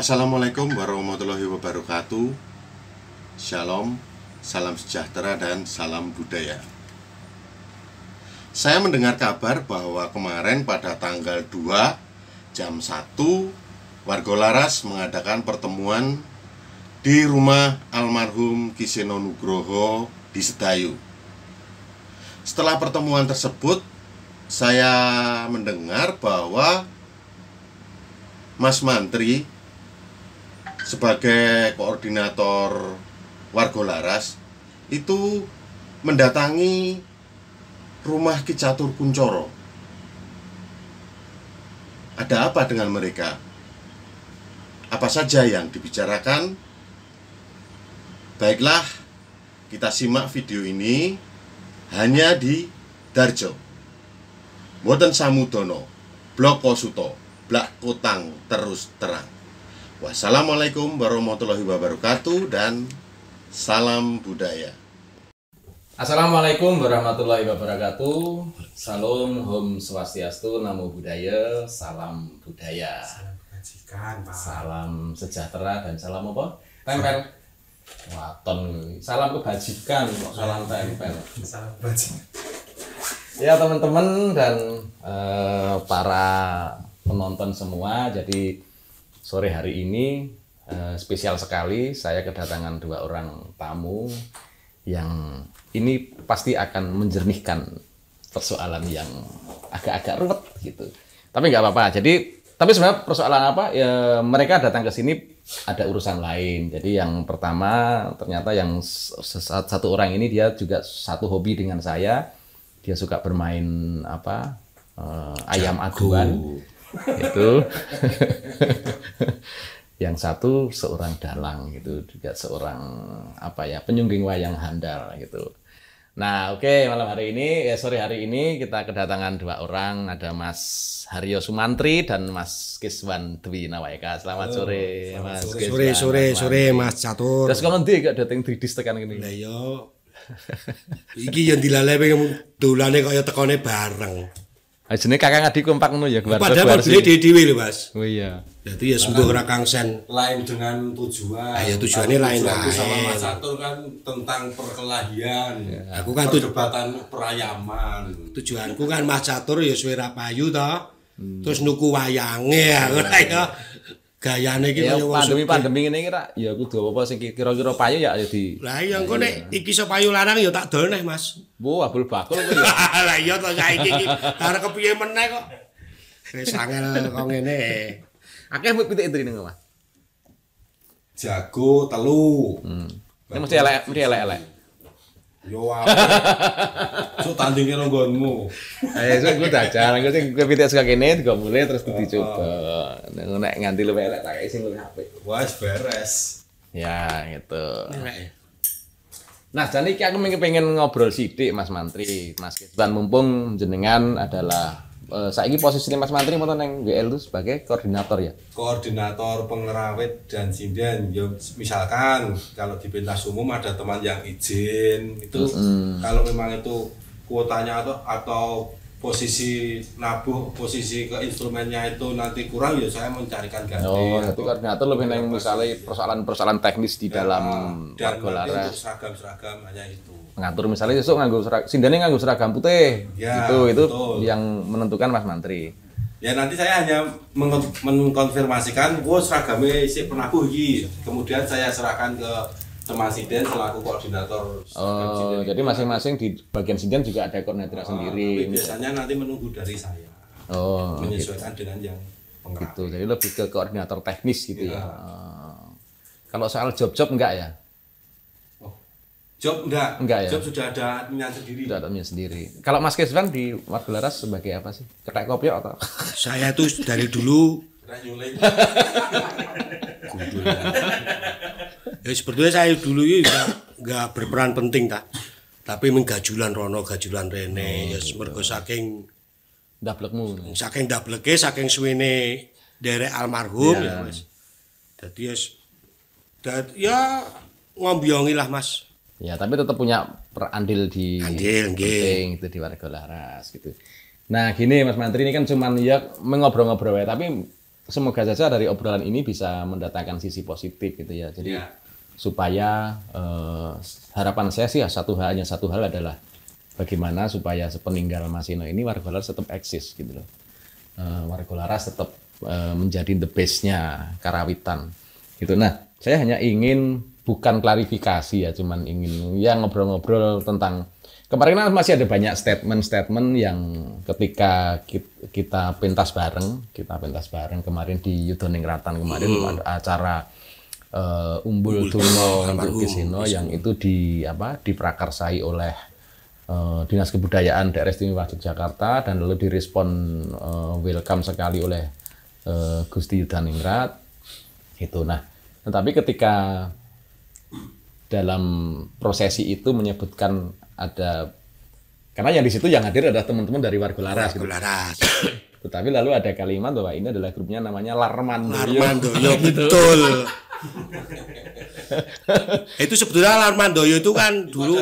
Assalamualaikum warahmatullahi wabarakatuh. Shalom, salam sejahtera dan salam budaya. Saya mendengar kabar bahwa kemarin pada tanggal 2 jam 1 warga Laras mengadakan pertemuan di rumah almarhum Ki Seno Nugroho di Sedayu. Setelah pertemuan tersebut, saya mendengar bahwa Mas Mantri sebagai koordinator warga Laras itu mendatangi rumah Ki Catur Kuncoro. Ada apa dengan mereka? Apa saja yang dibicarakan? Baiklah, kita simak video ini hanya di Darjo, Mboten Samudono, Blok Kosuto, Blak Kutang terus terang. Wassalamualaikum warahmatullahi wabarakatuh dan salam budaya. Assalamualaikum warahmatullahi wabarakatuh. Salam Om Swastiastu, Namo Buddhaya, salam budaya. Salam kebajikan, Pak. Salam sejahtera dan salam apa? Tempel. Waton. Salam kebajikan, kok salam tempel. Salam kebajikan. Ya teman-teman dan para penonton semua, jadi sore hari ini spesial sekali, saya kedatangan dua orang tamu yang ini pasti akan menjernihkan persoalan yang agak-agak ruwet gitu. Tapi nggak apa-apa. Tapi sebenarnya persoalan apa? Ya, mereka datang ke sini ada urusan lain. Jadi yang pertama ternyata yang satu orang ini dia juga satu hobi dengan saya. Dia suka bermain ayam aduan. Itu yang satu seorang dalang gitu, juga seorang penyungging wayang handal gitu. Nah, oke, malam hari ini sore hari ini kita kedatangan dua orang, ada Mas Haryo Sumantri dan Mas Kiswan Dwi Nawaika. Selamat sore, Mas Kiswan. Sore Mas Catur. Terus kalau nanti gak dateng 3D tekan gini. Lah yo. Iki yang dilalepe dolane kaya tekone bareng. Jenenge kakang adik kompak ngono ya, Padahal mobilnya dhewe lho, Mas. Oh iya. Jadi ya sembuh ora kangsen. Lain dengan tujuan. Ya tujuannya lain. Sama Mas Catur kan tentang perkelahian. Ya. Aku kan perdebatan perayaman. Tujuanku kan Mas Catur ya suwe ra payu to. Terus nuku wayange aku ya. Gayane iki ya, kaya pandemi ngene iki ra ya kudu apa sing kira-kira payu ya di. Lah iya engko nek iki iso payu larang ya tak dol neh, Mas. Bu abul bakul kuwi ya. Lah iya to saiki iki arep kepiye meneh kok. Wis angel kok ngene. Akeh pitik itu ning omah. Jago telu. Ini mesti elek. Yo apa? So tandingke nang nggonmu. Ayo sok ku dajar, engko sing pitik saka kene digo mulai terus dicoba. Nek nganti luwih elek tak sing luwih apik. Wes beres. Ya, gitu. Nah, jadi aku pengen ngobrol sithik Mas Mantri, Mas Kiswan, mumpung jenengan adalah saiki posisinya Mas Mantri moto nang WL itu sebagai koordinator ya. Koordinator pengerawit dan sinden. Ya misalkan kalau di pentas umum ada teman yang izin itu kalau memang itu kuotanya atau posisi nabuh, posisi ke instrumennya itu nanti kurang ya saya mencarikan ganti. Oh, jadi koordinator lebih nang misalnya persoalan-persoalan teknis di dalam dan warga Laras. seragam hanya itu. Mengatur misalnya besok sindane nganggo seragam putih. Ya, itu betul. Yang menentukan Mas Mantri. Ya nanti saya hanya mengkonfirmasikan seragamnya isi penabuh iki. Kemudian saya serahkan ke teman sinden selaku koordinator. Oh, jadi masing-masing di bagian sinden juga ada koordinator sendiri. Tapi biasanya nanti menunggu dari saya. Oh, menyesuaikan dengan yang pengerawat. gitu. Jadi lebih ke koordinator teknis gitu ya. Ya. Kalau soal job-job enggak ya? Job enggak ya? Job sudah ada adminnya sendiri. Sudah ada adminnya sendiri. Kalau Mas Kiswan di warga Laras sebagai apa sih? Ketek kopi atau? Saya tuh dari dulu Ranyuling. ya sebetulnya saya dulu ini enggak berperan penting tak. Tapi menggajulan rono, gajulan rene, ya mergo saking Dablekmu. saking dableke, saking suwene derek almarhum ya, Mas. Dadi ya ngombiongi lah, Mas. Ya, tapi tetap punya andil di Andil, penting itu di warga Laras gitu. Nah, gini Mas Mantri ini kan cuman ya mengobrol-ngobrol ya, tapi semoga saja dari obrolan ini bisa mendatangkan sisi positif gitu ya. Jadi supaya harapan saya sih hanya satu hal adalah bagaimana supaya sepeninggal Mas Ino ini Warga Laras tetap eksis gitu loh. Warga Laras tetap menjadi the best-nya Karawitan gitu. Nah, saya hanya ingin bukan klarifikasi ya, cuman ingin ya ngobrol-ngobrol tentang kemarin kan masih ada banyak statement-statement yang ketika kita pentas bareng kemarin di Yudhoningrat kemarin ada acara Umbul Durna untuk Kiseno yang itu diprakarsai oleh Dinas Kebudayaan Daerah Istimewa Yogyakarta dan lalu direspon welcome sekali oleh Gusti Yudhoningrat itu. Nah, tetapi ketika dalam prosesi itu menyebutkan ada, karena yang di situ yang hadir adalah teman-teman dari Warga Laras. Gitu. Tetapi lalu ada kalimat bahwa ini adalah grupnya namanya Larmandoyo. Larmandoyo betul. Itu sebetulnya Larmandoyo itu kan dulu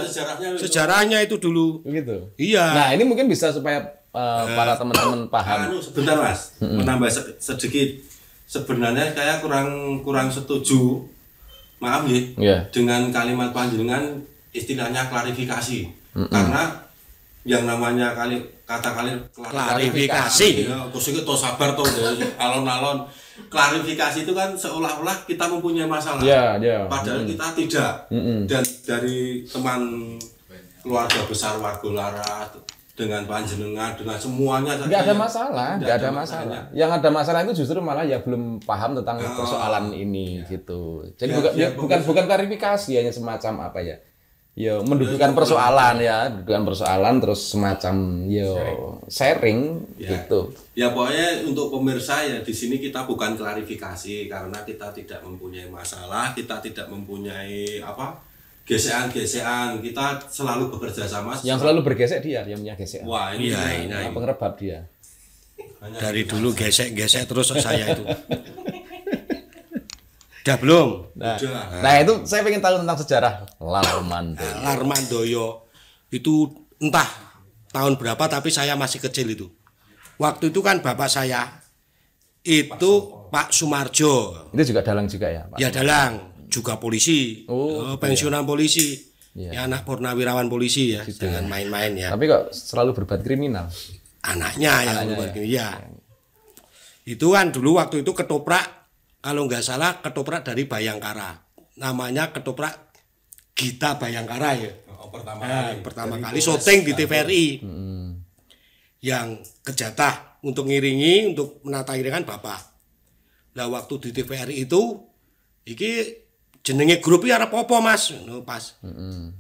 sejarahnya itu dulu. Gitu. Iya. Nah, ini mungkin bisa supaya para teman-teman paham. Sebentar Mas, menambah sedikit. Sebenarnya saya kurang setuju, maaf ya, dengan kalimat panjenengan istilahnya klarifikasi. Karena yang namanya kata klarifikasi. Ya, terus itu sabar toh alon-alon. Klarifikasi itu kan seolah-olah kita mempunyai masalah. Padahal kita tidak. Dan dari teman keluarga besar Warga Laras dengan panjenengan dengan semuanya nggak ada masalah. Yang ada masalah itu justru malah ya belum paham tentang persoalan ini gitu. Jadi bukan klarifikasi, hanya semacam apa ya? Yo mendudukan persoalan terus semacam sharing gitu. Ya pokoknya untuk pemirsa ya di sini kita bukan klarifikasi karena kita tidak mempunyai masalah, kita tidak mempunyai gesekan-gesekan, kita selalu bekerja sama. Yang selalu bergesek dia, yang punya gesekan. Wah, ini pengerebab dia. Dari dulu gesek-gesek terus saya itu. Udah belum? Nah, itu saya pengen tahu tentang sejarah Larmandoyo. Larmandoyo itu entah tahun berapa tapi saya masih kecil itu. Waktu itu kan bapak saya itu Pak Sumarjo. Itu juga dalang juga ya, Pak? Ya dalang. Juga polisi, pensiunan polisi, ya anak purnawirawan polisi ya, gitu jangan main-main ya. Tapi kok selalu berbuat kriminal? Anaknya yang berbuat kriminal, ya. Itu kan dulu waktu itu ketoprak, kalau nggak salah ketoprak dari Bayangkara, namanya ketoprak Gita Bayangkara ya. Pertama kali syuting di TVRI, yang kejatah untuk ngiringi, untuk menata iringan bapak. Nah waktu di TVRI itu, iki jenenge grup ya apa-apa Mas, pas.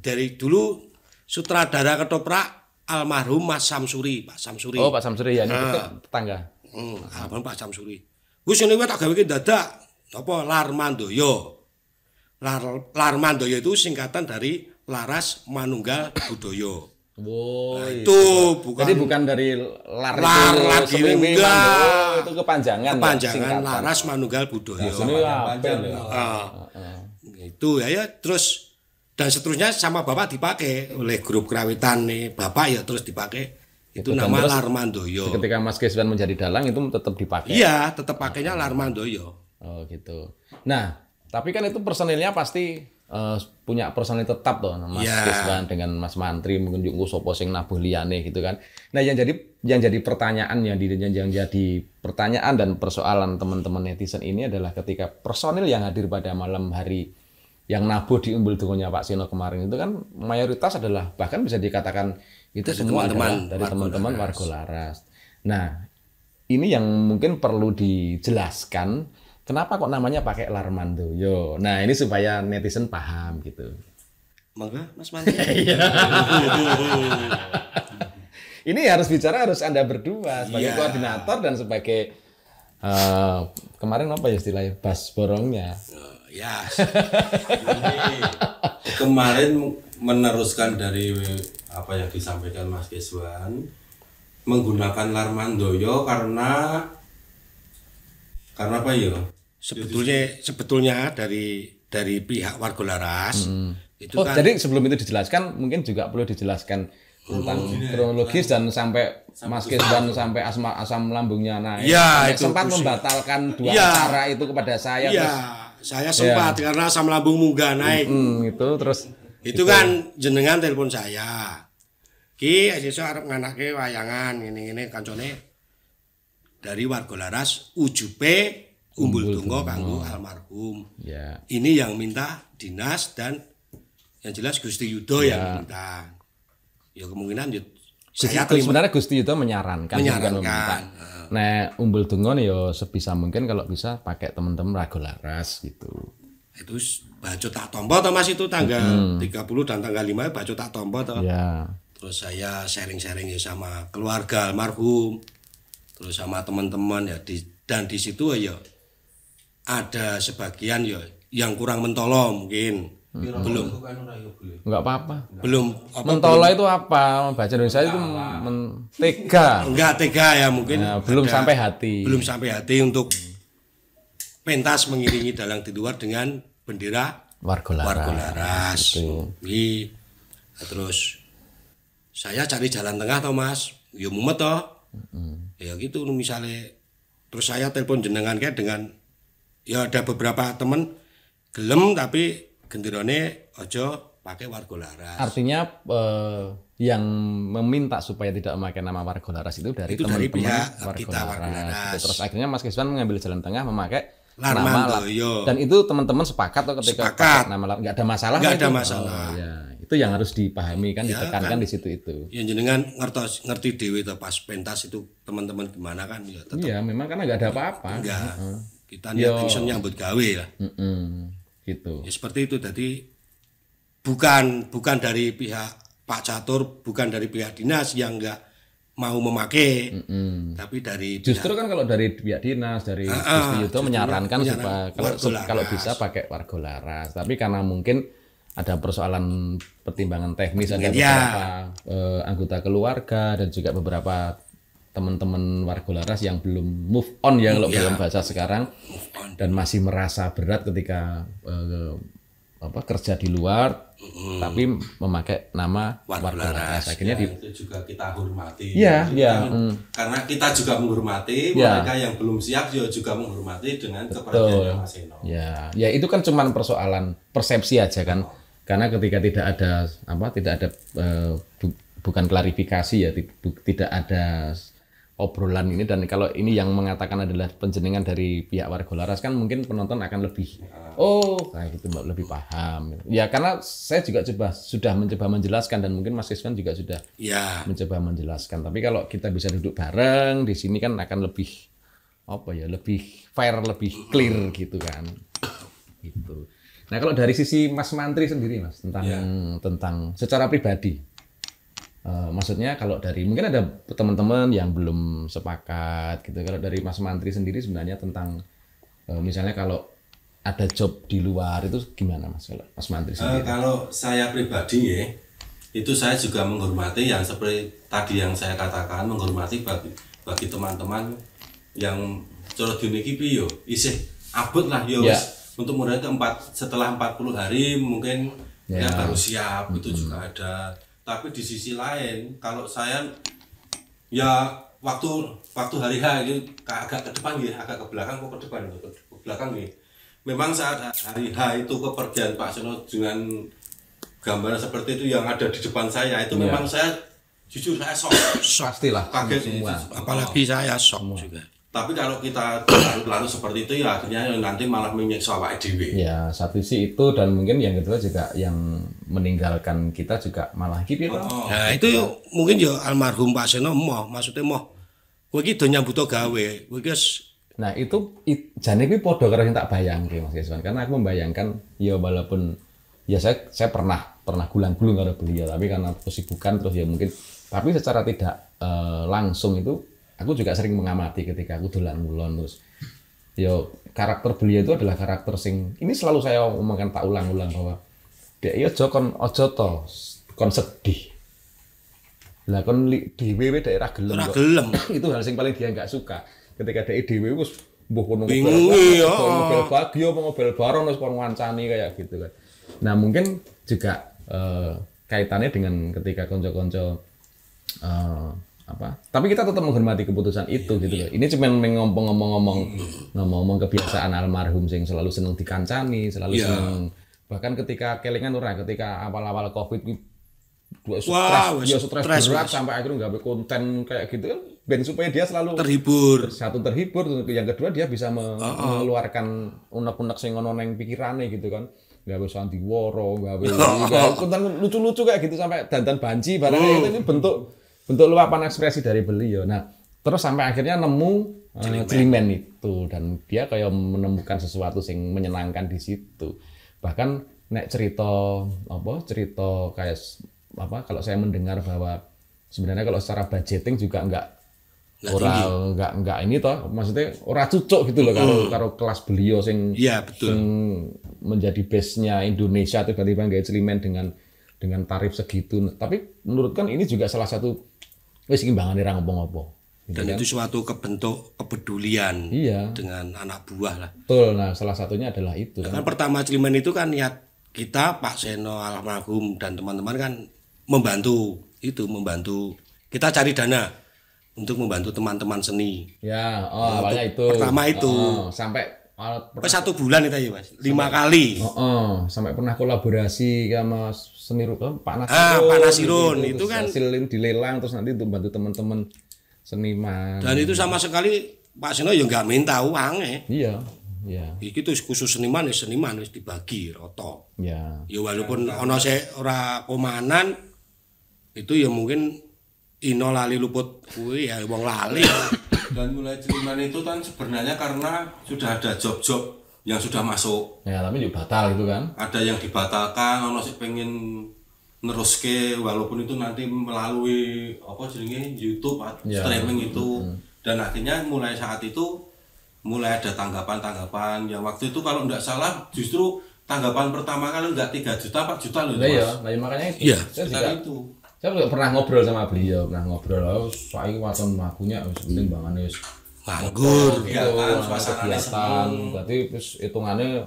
Dari dulu sutradara ketoprak almarhum Mas Samsuri, Pak Samsuri. Oh, Pak Samsuri ya, ini tetangga. Almarhum Pak Samsuri. Wis niku tak gawe dadak apa Larmandoyo. Larmandoyo itu singkatan dari Laras Manunggal Budaya. Wow, itu bukan. Jadi bukan dari lar itu kepanjangan Laras Manunggal Budaya. Itu ya terus dan seterusnya sama bapak dipakai oleh grup Karawitan nih bapak ya terus dipakai itu nama Larmandoyo. Ketika Mas Keswan menjadi dalang itu tetap dipakai. Iya tetap pakainya Larmandoyo. Oh gitu. Nah tapi kan itu personilnya pasti punya personil tetap toh Mas Keswan dengan Mas Mantri mungkin juga sopo sing nabuh liyane gitu kan. Nah yang jadi pertanyaan yang jadi pertanyaan dan persoalan teman-teman netizen ini adalah ketika personil yang hadir pada malam hari yang nabuh di Umbul Durna Pak Sino kemarin itu kan mayoritas adalah bahkan bisa dikatakan itu dari semua dari teman-teman Warga Laras. Nah, ini yang mungkin perlu dijelaskan kenapa kok namanya pakai Larmandoyo. Nah, ini supaya netizen paham gitu. Mangga Mas Mantri. Ini harus Anda berdua sebagai koordinator dan sebagai kemarin apa ya istilahnya bas borongnya. Ya. Kemarin meneruskan dari apa yang disampaikan Mas Keswan menggunakan Larmandoyo karena apa ya? Sebetulnya dari pihak Warga Laras itu kan. Jadi sebelum itu dijelaskan mungkin juga perlu dijelaskan tentang kronologis dan sampai Mas Kisban sampai asam lambungnya naik. Ya, Sampai itu sempat pusing. membatalkan dua Ya. acara itu kepada saya. Iya, Terus, saya sempat karena asam lambung munggah naik. itu terus Itu kan jenengan telepon saya. Ki, sesuk arep nganake wayangan ngene-ngene kancane dari warga Laras ujupe umbul donga kanggo almarhum. ya Ini yang minta dinas dan yang jelas Gusti Yudo yang minta. Ya kemungkinan ya saya terima. sebenarnya Gusti Yudo menyarankan, bukan Menyarankan. meminta. Nah, umbul donga nih yo sebisa mungkin kalau bisa pakai teman-teman Rago Laras gitu. Itu bacot tak tompo toh Mas itu tanggal 30 dan tanggal 5 bacot tak tompo toh. Ya. Terus saya sharing-sharing ya sama keluarga almarhum. Terus sama teman-teman ya dan di situ ya ada sebagian ya yang kurang mentolo mungkin. Belum Enggak apa-apa. belum Mentola itu apa? Bahasa Indonesia itu mentega. enggak tega ya mungkin. Nah, belum sampai hati. Belum sampai hati untuk pentas mengiringi dalang di luar dengan bendera Warga Warga Laras. Laras. Gitu. Terus saya cari jalan tengah toh Mas. Ya mumet toh. Ya gitu misalnya terus saya telepon jenengan kayak dengan ya ada beberapa temen gelem tapi genderone ojo pakai Warga Laras. Artinya yang meminta supaya tidak memakai nama Warga Laras itu dari Itu dari teman-teman pihak Warga kita Warga Laras. Laras. Gitu. Terus akhirnya Mas Kisban mengambil jalan tengah memakai Larmantoyo. dan itu teman-teman sepakat atau ketika Sepakat. pakai nama nggak ada masalah Nggak kan ada itu? masalah. Oh, ya. Itu yang harus dipahami kan, Ya, ditekankan kan. di situ itu. Ya jenengan ngerti dewe toh pas pentas itu teman-teman gimana kan ya tetap Iya, memang karena nggak ada apa-apa. enggak. Kita Yo. niat ingsun nyambut gawe lah. Gitu. Ya seperti itu jadi bukan dari pihak Pak Catur, bukan dari pihak dinas yang enggak mau memakai, tapi dari Justru kan kalau dari pihak dinas, dari Gusti Yudo menyarankan supaya Warga kalau Laras. bisa pakai Warga Laras. Tapi karena mungkin ada persoalan pertimbangan teknis, ada Ya. beberapa anggota keluarga dan juga beberapa teman-teman Warga Laras yang belum move on ya kalau dalam bahasa sekarang dan masih merasa berat ketika kerja di luar tapi memakai nama Warga Warga Laras. Akhirnya Ya, itu juga kita hormati. Iya, iya. Karena kita juga menghormati Ya. mereka yang belum siap juga menghormati dengan kepercayaan Mas Eno. Ya itu kan cuma persoalan persepsi aja kan. Karena ketika tidak ada bukan klarifikasi ya, tidak ada obrolan ini dan kalau ini yang mengatakan adalah penjenengan dari pihak Warga Laras kan mungkin penonton akan lebih kayak gitu Mbak, lebih paham. Ya karena saya juga sudah mencoba menjelaskan dan mungkin Mas Kisban juga sudah ya mencoba menjelaskan. Tapi kalau kita bisa duduk bareng di sini kan akan lebih lebih fair, lebih clear gitu kan. Gitu. Nah, kalau dari sisi Mas Mantri sendiri Mas tentang secara pribadi. Maksudnya kalau dari mungkin ada teman-teman yang belum sepakat gitu. Kalau dari Mas Mantri sendiri sebenarnya tentang misalnya kalau ada job di luar itu gimana Mas kalau Mas Mantri sendiri? Kalau saya pribadi ya, itu saya juga menghormati yang seperti tadi yang saya katakan, menghormati bagi teman-teman yang cara diniki yo isih abot lah yo Ya. untuk mulai setelah 40 hari mungkin Ya. baru siap itu juga ada. Tapi di sisi lain kalau saya ya waktu hari H itu agak ke depan ya, agak ke belakang kok ke depan ke belakang ya. Memang saat hari H itu kepergian Pak Seno dengan gambaran seperti itu yang ada di depan saya itu memang saya jujur saya shock. Pastilah Kaget semua. apalagi saya shock juga. Tapi kalau kita larut-larut seperti itu ya akhirnya nanti malah menyiksa awake dhewe. Ya, satu sisi itu dan mungkin yang kedua juga yang meninggalkan kita juga malah gitu. Nah, itu mungkin ya almarhum Pak Seno maksudnya kowe iki do nyambut gawe. Kowe iki Nah, itu jane kuwi padha karo sing tak bayangke Mas Kisban. Karena aku membayangkan ya walaupun ya saya pernah gulang-gulang karo beliau tapi karena kesibukan terus ya mungkin tapi secara tidak langsung itu aku juga sering mengamati ketika aku dolan ngulon terus yo karakter beliau itu adalah karakter sing ini selalu saya omongkan tak ulang-ulang bahwa dek yo ojo to kon sedih lah kon dhewe daerah gelem ora kok. gelem. Itu hal sing paling dia nggak suka ketika dek dhewe wis mbuh kono Bingung, iya. mobil bagio mobil barong terus kon ngancani kayak gitu kan. Nah mungkin juga kaitannya dengan ketika konco-konco apa? Tapi kita tetap menghormati keputusan itu gitu loh. Ini cuma ngomong kebiasaan almarhum sing selalu seneng dikancani, selalu seneng. Bahkan ketika kelingan ora, ketika awal-awal Covid stres berat sampai akhirnya nggak konten kayak gitu kan, ben supaya dia selalu terhibur. Satu terhibur, yang kedua dia bisa mengeluarkan unek-unek sing ono neng pikirane gitu kan. Gawe sandiwara, gawe konten lucu-lucu kayak gitu sampai dandan banci barangnya itu, ini bentuk luapan ekspresi dari beliau. Nah, terus sampai akhirnya nemu Cilimen itu, dan dia kayak menemukan sesuatu yang menyenangkan di situ. Bahkan nek cerita kayak apa, kalau saya mendengar bahwa sebenarnya kalau secara budgeting juga enggak ini toh, maksudnya ora cucuk gitu loh karo kelas beliau sing menjadi base-nya Indonesia tiba-tiba nggak Cilimen dengan tarif segitu. Tapi menurut kan ini juga salah satu wis imbangane ra ngopo-ngopo. Dan itu suatu bentuk kepedulian dengan anak buah lah. Betul. Nah, salah satunya adalah itu. Kan pertama Cilimen itu kan niat kita, Pak Seno almarhum dan teman-teman kan membantu kita cari dana untuk membantu teman-teman seni. Ya, awalnya itu. Pertama itu. Sampai 1 bulan itu ya Mas. 5 kali. Sampai pernah kolaborasi sama seni rupa Pak Nasirun itu kan hasilin dilelang terus nanti untuk bantu teman-teman seniman. Dan itu sama sekali Pak Seno ya nggak minta uang Iya. Iki tuh khusus seniman wis dibagi roto. Ya walaupun ono ora komanan itu ya mungkin ino lali luput kuwi ya wong lali. Dan mulai Cilimen itu kan sebenarnya karena sudah ada job-job yang sudah masuk. Ya, tapi juga batal gitu kan. Ada yang dibatalkan, ono sing pengen neruske walaupun itu nanti melalui YouTube streaming itu. Dan akhirnya mulai saat itu mulai ada tanggapan yang waktu itu kalau enggak salah justru tanggapan pertama kali enggak 3 juta 4 juta loh. Iya, makanya itu. Iya, Saya juga pernah ngobrol sama beliau, saiki waton lagunya wis penting bangane wis nganggur kegiatan. Berarti wis hitungannya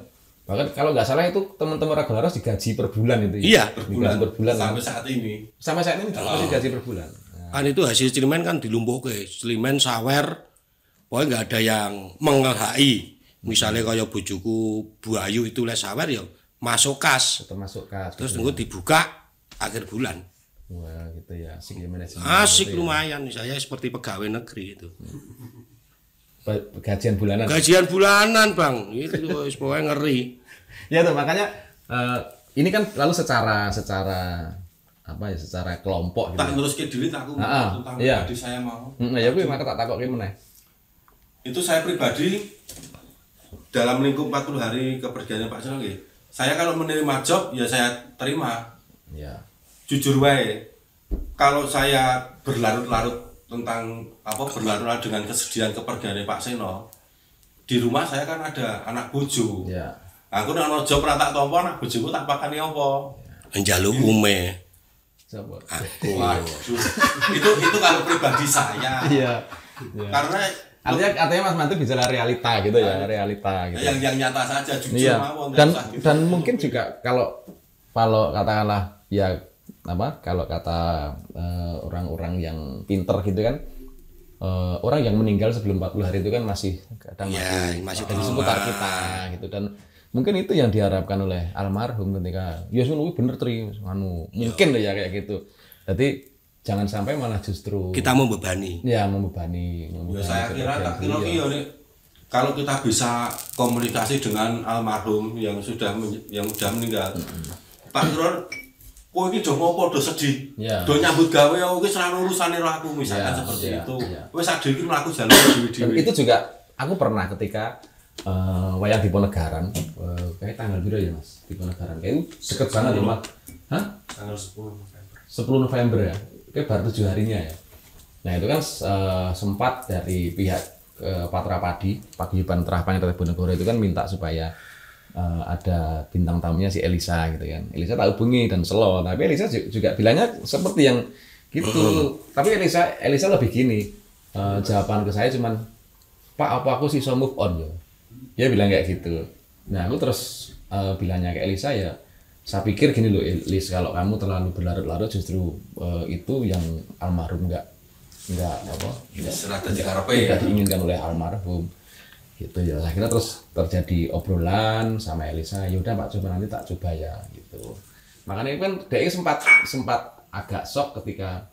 bahkan kalau nggak salah itu teman-teman Ragalaras digaji per bulan itu. Iya, per bulan. Sampai saat ini masih gaji per bulan. Kan itu hasil Cilimen kan dilumpuhke. Cilimen sawer pokoknya nggak ada yang mengelhai. Misalnya kayak bojoku Bu Ayu itu les sawer ya masuk kas. Terus tunggu dibuka akhir bulan. Wah, gitu ya. Asik ya manajemen. Asik lumayan. Saya seperti pegawai negeri itu. Gajian bulanan, Bang. Itu pokoknya ngeri. Ya tuh, makanya ini kan lalu secara kelompok gitu. Tak neruske dhewe aku tentang pribadi saya mau. Ya kuwi maka tak takoki meneh. Itu saya pribadi dalam lingkup 40 hari kepergiannya Pak Seno nggih. Saya kalau menerima job ya saya terima. Ya. Jujur wae. Kalau saya berlarut-larut dengan kesedihan kepergiannya Pak Seno, di rumah saya kan ada anak bojo. Ya. Aku nek ana job ra tak tampa anak bojoku tak pakani apa? Njaluk ume. Siapa? Itu kalau pribadi saya. Iya. Karena artinya Mas Mantu bicara realita gitu ya, realita gitu. Yang nyata saja jujur mawon. Dan mungkin juga kalau katakanlah ya kalau kata orang-orang yang pinter gitu kan, orang yang meninggal sebelum 40 hari itu kan masih kadang masih di seputar kita gitu, dan mungkin itu yang diharapkan oleh almarhum ketika ya bener mungkin ya kayak gitu. Jadi jangan sampai malah justru kita membebani. Ya, membebani. Saya kira kalau kita bisa komunikasi dengan almarhum yang sudah meninggal. Pak Kron, kowe iki do ngopo do sedih. Do nyambut gawe iki ora urusane aku misalkan seperti itu. Wis sadhe iki mlaku jalur dhewe-dhewe. Itu juga aku pernah ketika wayang Diponegoro, kayak tanggal berapa ya Mas? Diponegoro kayak deket banget ya Mas. Hah? Tanggal 10 November. 10 November ya. Kayak baru 7 harinya ya. Nah, itu kan sempat dari pihak Patra Padi, Paguyuban Terapangan Diponegoro itu kan minta supaya ada bintang tamunya si Elisa gitu kan. Elisa tak hubungi dan selo, tapi Elisa juga bilangnya seperti yang gitu. Tapi Elisa lebih gini, jawaban ke saya cuman, Pak, apa aku sisa move on ya? Dia bilang kayak gitu. Nah, aku terus bilangnya ke Elisa ya saya pikir gini loh Lis, kalau kamu terlalu berlarut-larut justru itu yang almarhum nggak apa tidak diinginkan oleh almarhum gitu ya. Akhirnya terus terjadi obrolan sama Elisa, yaudah Pak coba nanti tak coba ya gitu. Makanya kan dia sempat agak shock ketika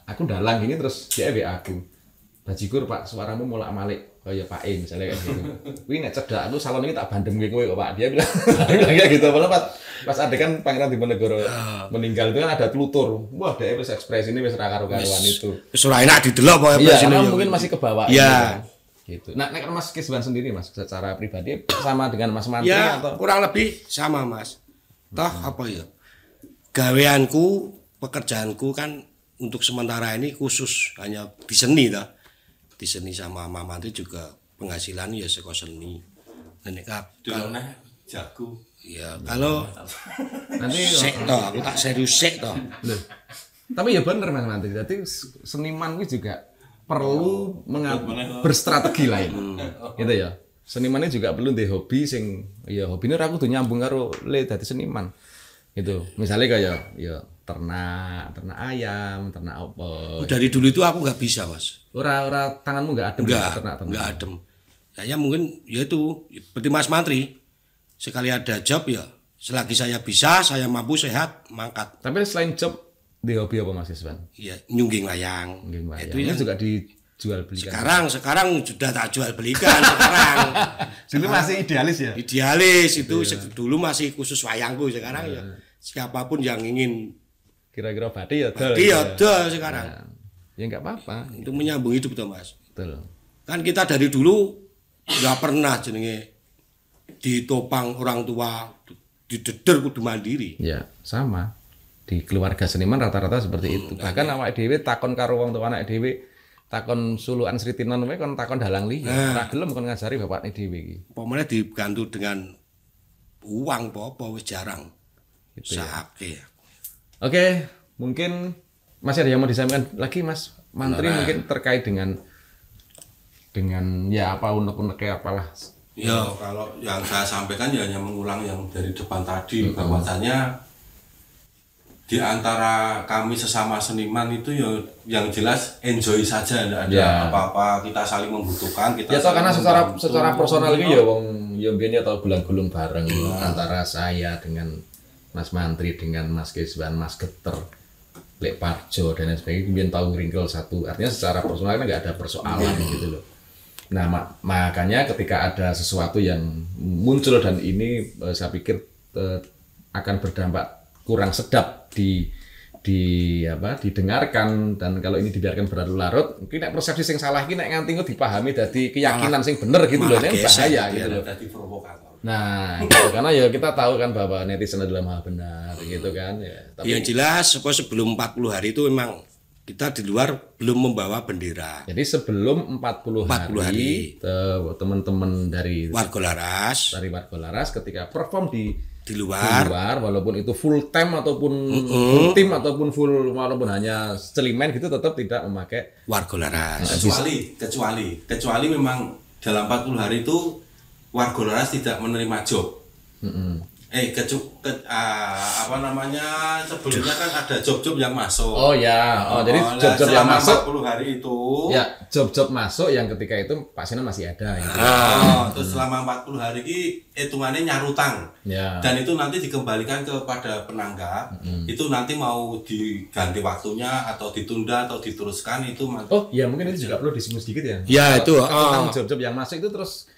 aku dalang gini terus dia WA aku, bajigur Pak suaramu mulak malik kayak Pak E misalnya kayak gitu. Wih nek cedak aku salon ini tak bandem kowe kok Pak, dia bilang kayak gitu. Padahal pas adegan Pangeran Diponegoro meninggal itu kan ada tutur, wah dia wis ekspresi ini wis ra karo-karuan itu. Wis ora enak didelok pokoke presine. Iya, mungkin masih kebawa ya. Gitu. Nah, nek Mas Kisban sendiri Mas secara pribadi sama dengan Mas Mantri ya, atau kurang lebih sama Mas. Toh apa ya? Gaweanku, pekerjaanku kan untuk sementara ini khusus hanya di seni toh. Di seni sama Mama Mantri juga penghasilan ya saka seni. Nek kalau jago. Ya, kalau nanti sek toh, aku tak serius sek toh. Tapi ya bener Mas Mantri. Jadi seniman itu juga perlu berstrategi lain. Gitu ya. Senimannya juga perlu di hobi sing ya hobine ora kudu nyambung karo le dadi seniman. Gitu. Misalnya kayak ya ternak ayam, ternak apa. Dari dulu itu aku nggak bisa Mas. Ora tanganmu nggak adem ternak. Nggak adem. Saya mungkin ya itu seperti Mas Mantri. Sekali ada job ya, selagi saya bisa, saya mampu sehat, mangkat. Tapi selain job di hobi apa Mas Iswan? Iya, nyungging layang. Itu ya juga dijual belikan. Sekarang sudah tak jual belikan sekarang. Dulu masih idealis ya? Idealis itu dulu masih khusus wayangku, sekarang ya siapapun yang ingin kira-kira badi ya dol sekarang. Ya enggak apa-apa. Itu menyambung hidup tuh Mas. Betul. Kan kita dari dulu nggak pernah jenenge ditopang orang tua, dideder kudu mandiri. Ya, sama. Di keluarga seniman rata-rata seperti itu. Bahkan awake dhewe takon karo wong tua anak dhewe, takon sulukan Sri Tinon wae kon takon dalang liya. Ora gelem kon ngajari bapakne dhewe iki. Pomone dibantu dengan uang apa wis jarang. Gitu ya. Sakit. Oke, mungkin masih ada yang mau disampaikan lagi Mas Mantri mungkin terkait dengan ya apa unek-uneknya apalah. Ya, kalau yang saya sampaikan ya hanya mengulang yang dari depan tadi, bahwasanya di antara kami sesama seniman itu ya yang jelas enjoy saja, tidak ada apa-apa, kita saling membutuhkan, kita ya toh karena secara personal ini ya wong ya mbiyen ya tau gulung-gulung bareng antara saya dengan Mas Mantri dengan Mas Kisban, Mas Geter, Lek Parjo dan lain sebagainya mbiyen tau ngringkel satu. Artinya secara personal kan enggak ada persoalan gitu loh. Nah, makanya ketika ada sesuatu yang muncul dan ini saya pikir akan berdampak kurang sedap didengarkan, dan kalau ini dibiarkan berlarut-larut mungkin nek persepsi sing salah iki nek nganti dipahami dadi keyakinan sing bener gitu loh, ini bahaya gitu loh. Nah, gitu, karena ya kita tahu kan bahwa netizen adalah maha benar gitu kan ya. Tapi yang jelas sebelum 40 hari itu memang kita di luar belum membawa bendera. Jadi sebelum 40 hari teman-teman dari Warga Laras ketika perform di luar walaupun itu full time ataupun full tim ataupun full walaupun hanya celimen gitu tetap tidak memakai Warga Laras. Kecuali memang dalam 40 hari itu Warga Laras tidak menerima job. Sebelumnya kan ada job-job yang masuk. Oh ya, jadi job-job yang masuk 40 hari itu. Ya, job-job masuk yang ketika itu Pak Sinan masih ada gitu. Terus selama 40 hari ini hitungannya nyarutang. Ya. Dan itu nanti dikembalikan kepada penanggap. Itu nanti mau diganti waktunya atau ditunda atau diteruskan itu. Oh, ya mungkin itu juga perlu disinggung sedikit ya. Ya, itu tentang job-job yang masuk itu terus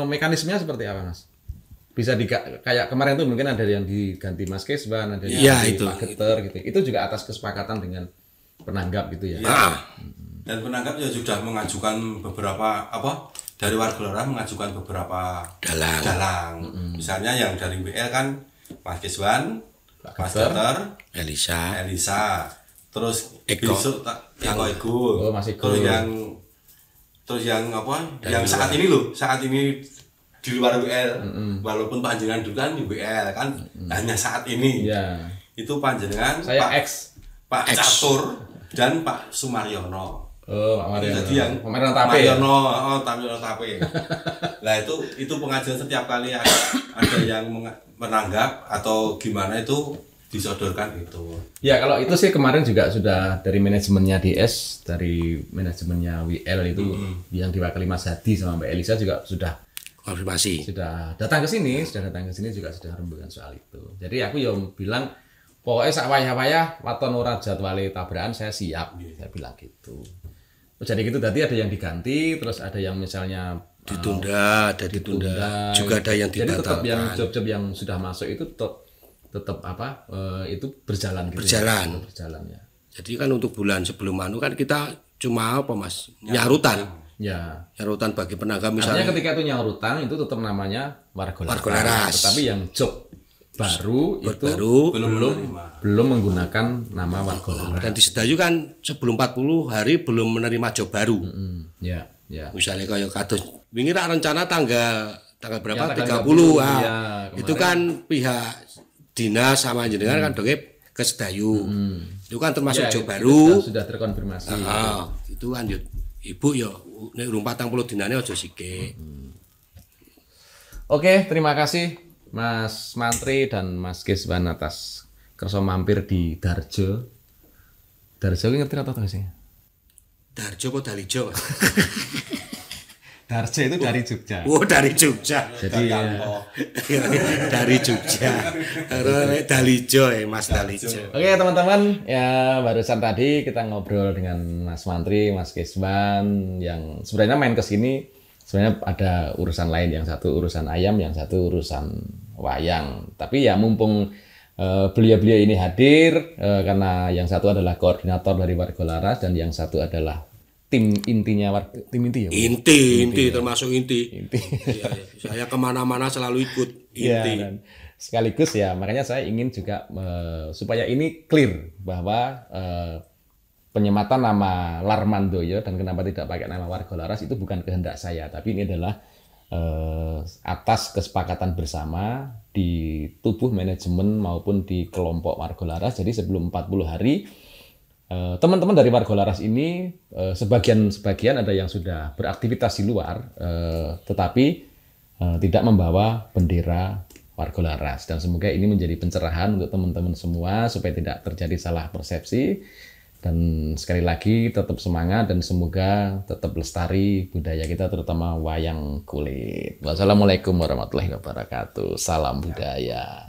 mekanismenya seperti apa, Mas? Bisa kayak kemarin tuh mungkin ada yang diganti Mas Kisban, ada yang diganti Pak Geter gitu. Itu juga atas kesepakatan dengan penanggap gitu ya. Dan penanggap ya sudah mengajukan beberapa dari Warga Laras mengajukan beberapa dalang. Misalnya yang dari WL kan Mas Kisban, Mas Geter, Elisa. Terus Eko. Terus yang yang saat ini di luar WL, walaupun panjenengan dulu kan di WL kan hanya saat ini. Itu panjenengan saya Pak Catur dan Pak Sumaryono. Oh, Pak Mariono. Jadi yang Pak Mariono Tape. Ya? Mariono Tape. Nah itu pengajian setiap kali ada yang menanggap atau gimana itu disodorkan itu. Ya kalau itu sih kemarin juga sudah dari manajemennya DS, dari manajemennya WL itu yang diwakili Mas Hadi sama Mbak Elisa juga sudah konfirmasi. Sudah datang ke sini juga sudah rembukan soal itu. Jadi aku yang bilang pokoknya sak wayah-wayah waton ora jadwale tabrakan saya siap. Saya bilang gitu. Jadi gitu tadi ada yang diganti, terus ada yang misalnya ditunda, juga ada yang dibatalkan. Jadi tetap yang job-job yang sudah masuk itu tetap itu berjalan gitu. Berjalan ya. Jadi kan untuk bulan sebelum kan kita cuma Mas? Nyarutan. Ya. Nyarutan bagi penanggap misalnya. Artinya ketika itu nyarutan itu tetap namanya warga laras. Tetapi yang job baru belum menggunakan nama warga laras. Dan di Sedayu kan sebelum 40 hari belum menerima job baru. Ya. Misalnya kayak kados wingi rencana tanggal berapa? Ya, 30. Itu kan pihak dinas sama jenengan kan doge ke Sedayu. Itu kan termasuk job baru. Sudah terkonfirmasi. Itu kan Ibu ya nek urung 40 dinane aja sike. Oke, terima kasih Mas Mantri dan Mas Kiswan atas kersa mampir di Darjo. Darjo ki ngerti apa sih? Darjo apa Dalijo? Darjo itu dari Jogja. Oh, dari Jogja. Jadi dari Jogja. Dalijo Mas Dalijo. Oke, teman-teman, ya barusan tadi kita ngobrol dengan Mas Mantri, Mas Kiswan yang sebenarnya main ke sini sebenarnya ada urusan lain, yang satu urusan ayam, yang satu urusan wayang. Tapi ya mumpung beliau-beliau ini hadir karena yang satu adalah koordinator dari Warga Laras dan yang satu adalah tim intinya tim inti ya? Inti termasuk inti. Ya, saya kemana-mana selalu ikut inti. Ya, dan sekaligus ya makanya saya ingin juga supaya ini clear bahwa penyematan nama Larmandoyo dan kenapa tidak pakai nama Warga Laras itu bukan kehendak saya, tapi ini adalah atas kesepakatan bersama di tubuh manajemen maupun di kelompok Warga Laras. Jadi sebelum 40 hari teman-teman dari Warga Laras ini sebagian ada yang sudah beraktivitas di luar tetapi tidak membawa bendera Warga Laras, dan semoga ini menjadi pencerahan untuk teman-teman semua supaya tidak terjadi salah persepsi. Dan sekali lagi tetap semangat dan semoga tetap lestari budaya kita terutama wayang kulit. Wassalamualaikum warahmatullahi wabarakatuh. Salam budaya.